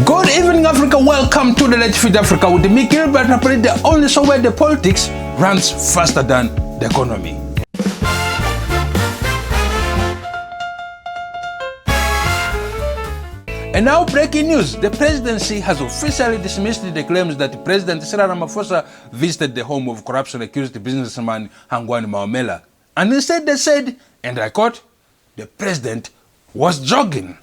Good evening, Africa. Welcome to the Let's Feed Africa with me, Gilbert Drapari, the only show where the politics runs faster than the economy. And now, breaking news. The presidency has officially dismissed the claims that President Cyril Ramaphosa visited the home of corruption-accused businessman Hangwani Maumela. And instead they said, and I quote, the president was jogging.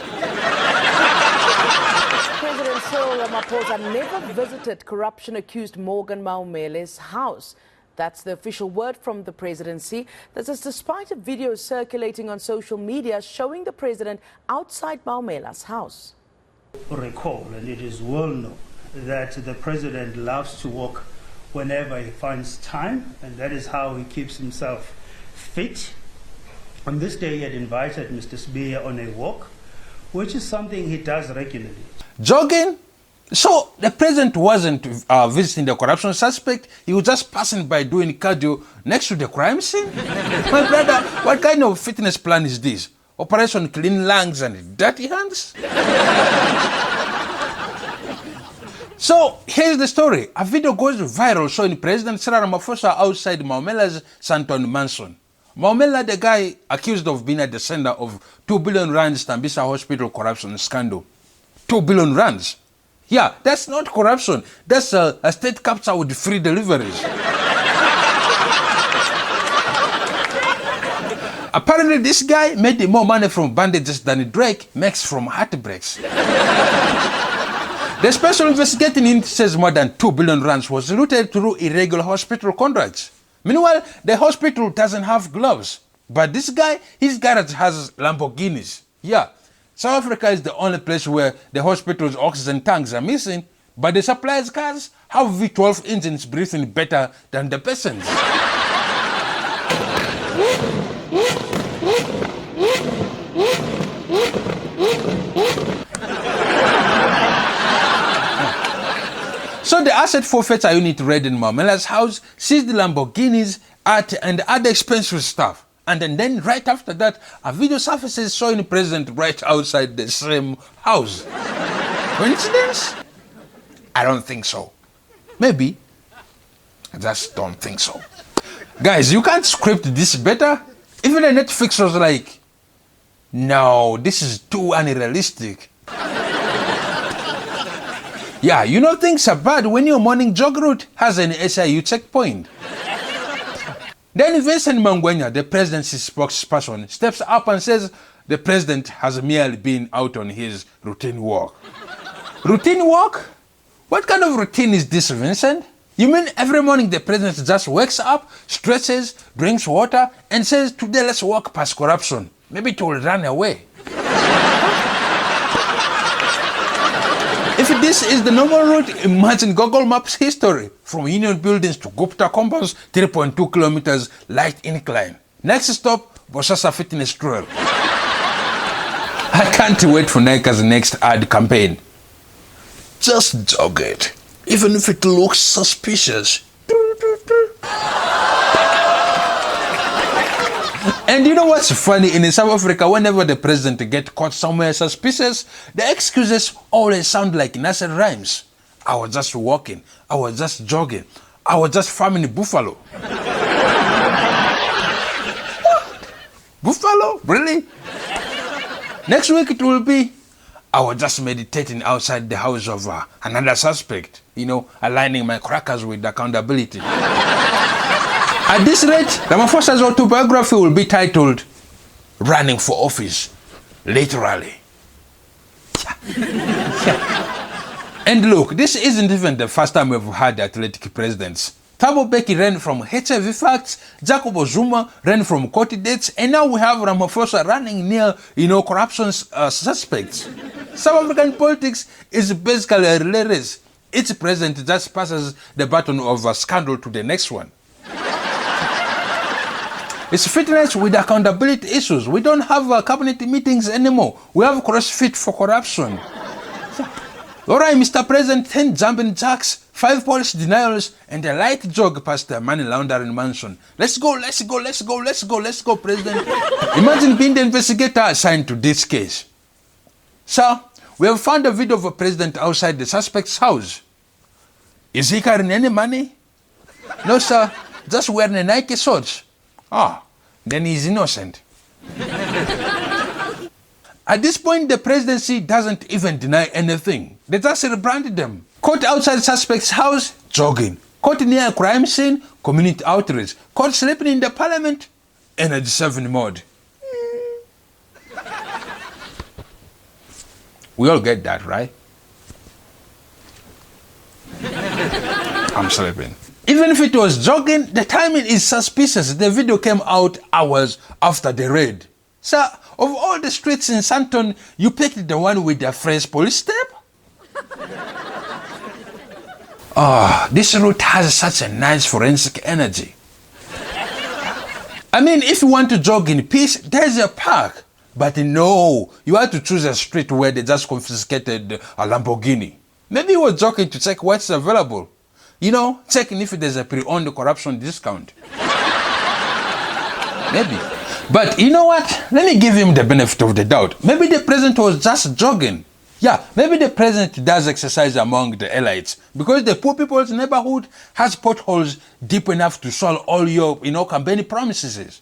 President Cyril Ramaphosa never visited corruption-accused Maumela's house. That's the official word from the presidency. This is despite a video circulating on social media showing the president outside Maumela's house. Recall, and it is well known, that the president loves to walk whenever he finds time, and that is how he keeps himself fit. On this day, he had invited Mr. Sbiya on a walk, which is something he does regularly. Jogging? So the president wasn't visiting the corruption suspect, he was just passing by doing cardio next to the crime scene? My brother, what kind of fitness plan is this? Operation Clean Lungs and Dirty Hands? So here's the story. A video goes viral showing President Cyril Ramaphosa outside Maumela's Santon mansion. Maumela, the guy accused of being at the center of 2 billion rands Tambisa hospital corruption scandal. 2 billion rands. Yeah, that's not corruption. That's a state capture with free deliveries. Apparently, this guy made more money from bandages than Drake makes from heartbreaks. The special investigating unit says more than 2 billion rands was looted through irregular hospital contracts. Meanwhile, the hospital doesn't have gloves. But this guy, his garage has Lamborghinis. Yeah, South Africa is the only place where the hospital's oxygen tanks are missing, but the suppliers' cars have V12 engines breathing better than the patients. So the asset forfeiture unit raided Maumela's house, seized the Lamborghinis, art and other expensive stuff. And then right after that, a video surfaces showing the president right outside the same house. Coincidence? I don't think so. Maybe. I just don't think so. Guys, you can't script this better. Even the Netflix was like, no, this is too unrealistic. Yeah, you know things are bad when your morning jog route has an SIU checkpoint. Then Vincent Mangwenya, the presidency's spokesperson, steps up and says the president has merely been out on his routine walk. Routine walk? What kind of routine is this, Vincent? You mean every morning the president just wakes up, stretches, drinks water, and says, today let's walk past corruption. Maybe it will run away. If this is the normal route, imagine Google Maps history. From Union Buildings to Gupta compounds, 3.2 kilometers, light incline. Next stop, Bosasa Fitness Trail. I can't wait for Nike's next ad campaign. Just jog it, even if it looks suspicious. And you know what's funny? In South Africa, whenever the president gets caught somewhere suspicious, the excuses always sound like nasty rhymes. I was just walking. I was just jogging. I was just farming buffalo. What? Buffalo? Really? Next week it will be, I was just meditating outside the house of another suspect. You know, aligning my crackers with accountability. At this rate, Ramaphosa's autobiography will be titled, Running for Office, literally. And look, this isn't even the first time we've had athletic presidents. Thabo Mbeki ran from HIV facts, Jacob Zuma ran from court dates, and now we have Ramaphosa running near, corruption suspects. South African politics is basically a relay race. Each president just passes the baton of a scandal to the next one. It's fitness with accountability issues. We don't have cabinet meetings anymore. We have CrossFit for corruption. All right, Mr. President, 10 jumping jacks, 5 policy denials, and a light jog past the money laundering mansion. Let's go, let's go, let's go, let's go, let's go, President. Imagine being the investigator assigned to this case. Sir, We have found a video of a president outside the suspect's house. Is he carrying any money? No, sir. Just wearing a Nike shorts. Ah, then he's innocent. At this point, the presidency doesn't even deny anything. They just rebranded them. Caught outside suspect's house, jogging. Caught near a crime scene, community outreach. Caught sleeping in the parliament, energy saving mode. We all get that, right? I'm sleeping. Even if it was jogging, the timing is suspicious. The video came out hours after the raid. Sir, of all the streets in Santon, you picked the one with the fresh police tape? This route has such a nice forensic energy. I mean, if you want to jog in peace, there's a park. But no, you have to choose a street where they just confiscated a Lamborghini. Maybe he was joking to check what's available. You know, checking if there's a pre-owned corruption discount. Maybe. But you know what? Let me give him the benefit of the doubt. Maybe the president was just jogging. Yeah, maybe the president does exercise among the elites because the poor people's neighborhood has potholes deep enough to swallow all your, campaign promises.